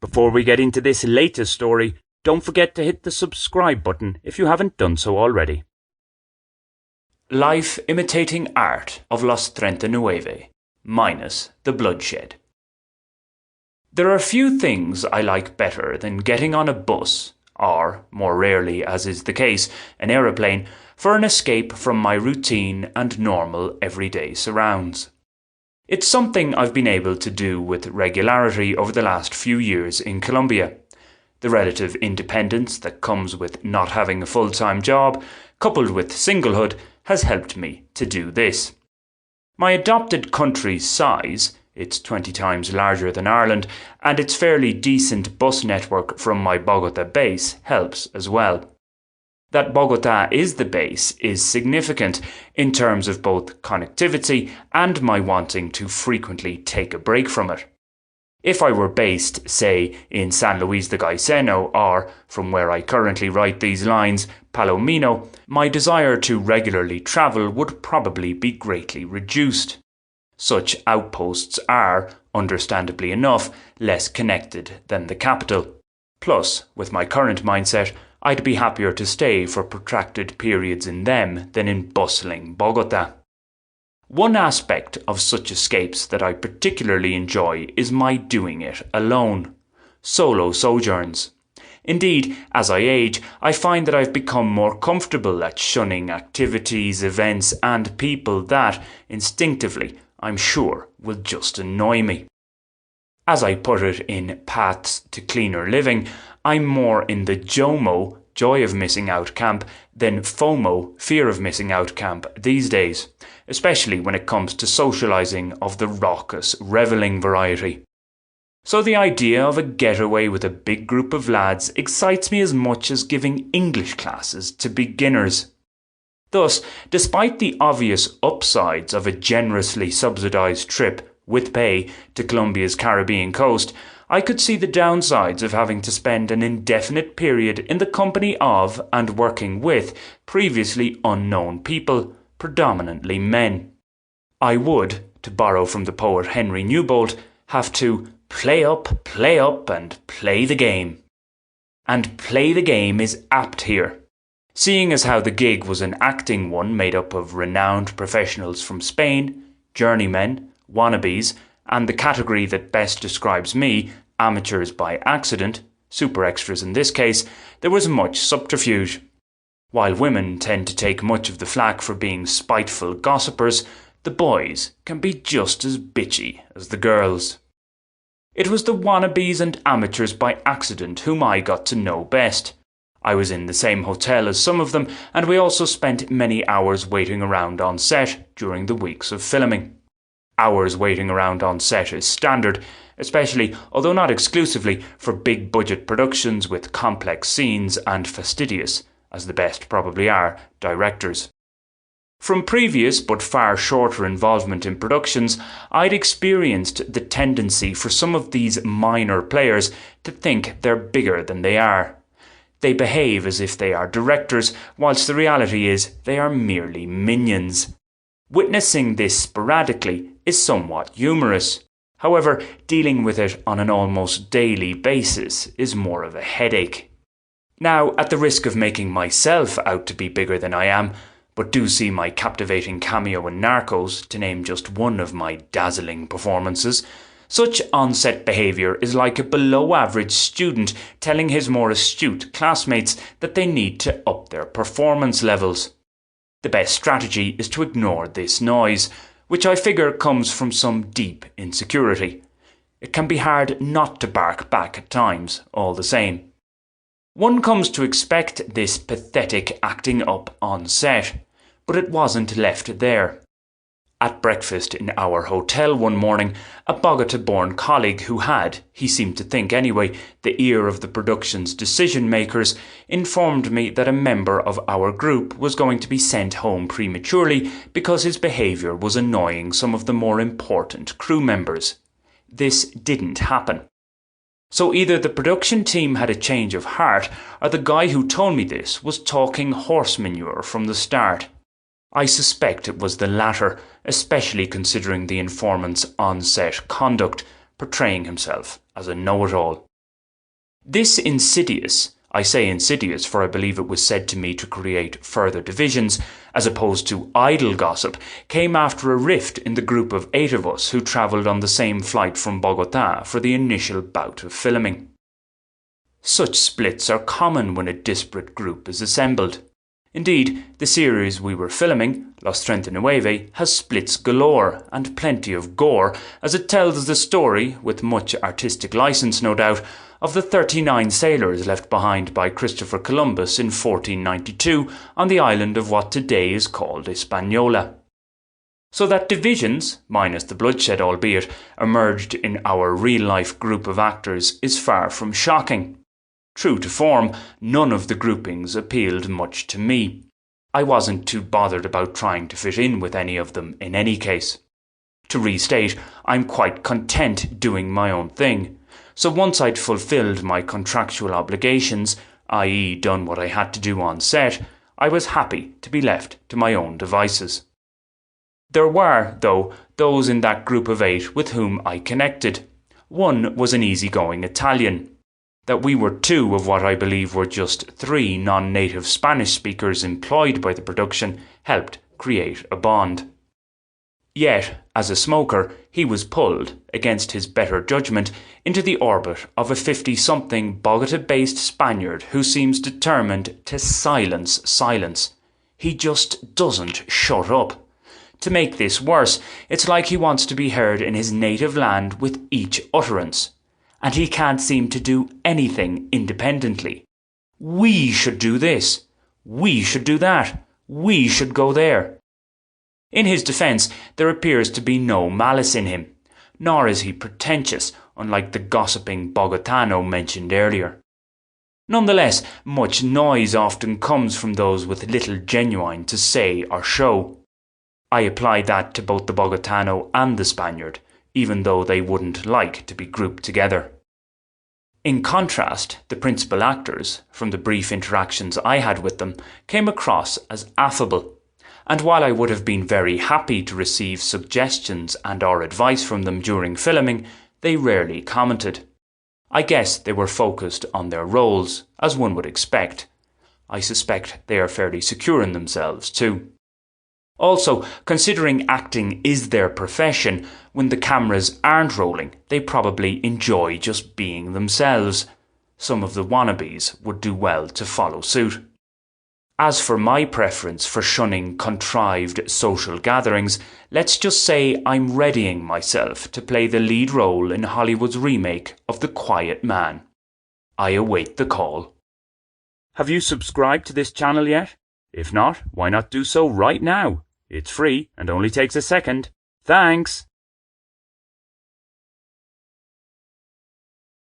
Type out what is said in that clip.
Before we get into this latest story, don't forget to hit the subscribe button if you haven't done so already. Life Imitating Art of Los 39, minus the bloodshed. There are few things I like better than getting on a bus, or, more rarely as is the case, an aeroplane, for an escape from my routine and normal everyday surrounds. It's something I've been able to do with regularity over the last few years in Colombia. The relative independence that comes with not having a full-time job, coupled with singlehood, has helped me to do this. My adopted country's size, it's 20 times larger than Ireland, and its fairly decent bus network from my Bogota base helps as well. That Bogota is the base is significant in terms of both connectivity and my wanting to frequently take a break from it. If I were based, say, in San Luis de Gaiseno or, from where I currently write these lines, Palomino, my desire to regularly travel would probably be greatly reduced. Such outposts are, understandably enough, less connected than the capital. Plus, with my current mindset, I'd be happier to stay for protracted periods in them than in bustling Bogota. One aspect of such escapes that I particularly enjoy is my doing it alone. Solo sojourns. Indeed, as I age, I find that I've become more comfortable at shunning activities, events, and people that, instinctively, I'm sure, will just annoy me. As I put it in Paths to Cleaner Living, I'm more in the JOMO, joy of missing out camp, than FOMO, fear of missing out camp these days, especially when it comes to socialising of the raucous, revelling variety. So the idea of a getaway with a big group of lads excites me as much as giving English classes to beginners. Thus, despite the obvious upsides of a generously subsidised trip with pay to Colombia's Caribbean coast, I could see the downsides of having to spend an indefinite period in the company of and working with previously unknown people, predominantly men. I would, to borrow from the poet Henry Newbolt, have to play up, and play the game. And play the game is apt here. Seeing as how the gig was an acting one made up of renowned professionals from Spain, journeymen, wannabes, and the category that best describes me, amateurs by accident, super extras in this case, there was much subterfuge. While women tend to take much of the flack for being spiteful gossipers, the boys can be just as bitchy as the girls. It was the wannabes and amateurs by accident whom I got to know best. I was in the same hotel as some of them, and we also spent many hours waiting around on set during the weeks of filming. Hours waiting around on set is standard, especially, although not exclusively, for big budget productions with complex scenes and fastidious, as the best probably are, directors. From previous but far shorter involvement in productions, I'd experienced the tendency for some of these minor players to think they're bigger than they are. They behave as if they are directors, whilst the reality is they are merely minions. Witnessing this sporadically is somewhat humorous. However, dealing with it on an almost daily basis is more of a headache. Now, at the risk of making myself out to be bigger than I am, but do see my captivating cameo in Narcos, to name just one of my dazzling performances, such on-set behaviour is like a below-average student telling his more astute classmates that they need to up their performance levels. The best strategy is to ignore this noise, which I figure comes from some deep insecurity. It can be hard not to bark back at times, all the same. One comes to expect this pathetic acting up on set, but it wasn't left there. At breakfast in our hotel one morning, a Bogota-born colleague who had, he seemed to think anyway, the ear of the production's decision-makers, informed me that a member of our group was going to be sent home prematurely because his behaviour was annoying some of the more important crew members. This didn't happen. So either the production team had a change of heart, or the guy who told me this was talking horse manure from the start. I suspect it was the latter, especially considering the informant's on-set conduct, portraying himself as a know-it-all. This insidious, I say insidious for I believe it was said to me to create further divisions, as opposed to idle gossip, came after a rift in the group of 8 of us who travelled on the same flight from Bogota for the initial bout of filming. Such splits are common when a disparate group is assembled. Indeed, the series we were filming, Los 39, has splits galore and plenty of gore, as it tells the story, with much artistic license no doubt, of the 39 sailors left behind by Christopher Columbus in 1492 on the island of what today is called Hispaniola. So that divisions, minus the bloodshed albeit, emerged in our real-life group of actors is far from shocking. True to form, none of the groupings appealed much to me. I wasn't too bothered about trying to fit in with any of them in any case. To restate, I'm quite content doing my own thing. So once I'd fulfilled my contractual obligations, i.e. done what I had to do on set, I was happy to be left to my own devices. There were, though, those in that group of 8 with whom I connected. One was an easygoing Italian. That we were 2 of what I believe were just 3 non-native Spanish speakers employed by the production helped create a bond. Yet, as a smoker, he was pulled, against his better judgment, into the orbit of a 50-something Bogota-based Spaniard who seems determined to silence silence. He just doesn't shut up. To make this worse, it's like he wants to be heard in his native land with each utterance. And he can't seem to do anything independently. We should do this. We should do that. We should go there. In his defence, there appears to be no malice in him, nor is he pretentious, unlike the gossiping Bogotano mentioned earlier. Nonetheless, much noise often comes from those with little genuine to say or show. I apply that to both the Bogotano and the Spaniard, even though they wouldn't like to be grouped together. In contrast, the principal actors, from the brief interactions I had with them, came across as affable, and while I would have been very happy to receive suggestions and or advice from them during filming, they rarely commented. I guess they were focused on their roles, as one would expect. I suspect they are fairly secure in themselves too. Also, considering acting is their profession, when the cameras aren't rolling, they probably enjoy just being themselves. Some of the wannabes would do well to follow suit. As for my preference for shunning contrived social gatherings, let's just say I'm readying myself to play the lead role in Hollywood's remake of The Quiet Man. I await the call. Have you subscribed to this channel yet? If not, why not do so right now? It's free and only takes a second. Thanks!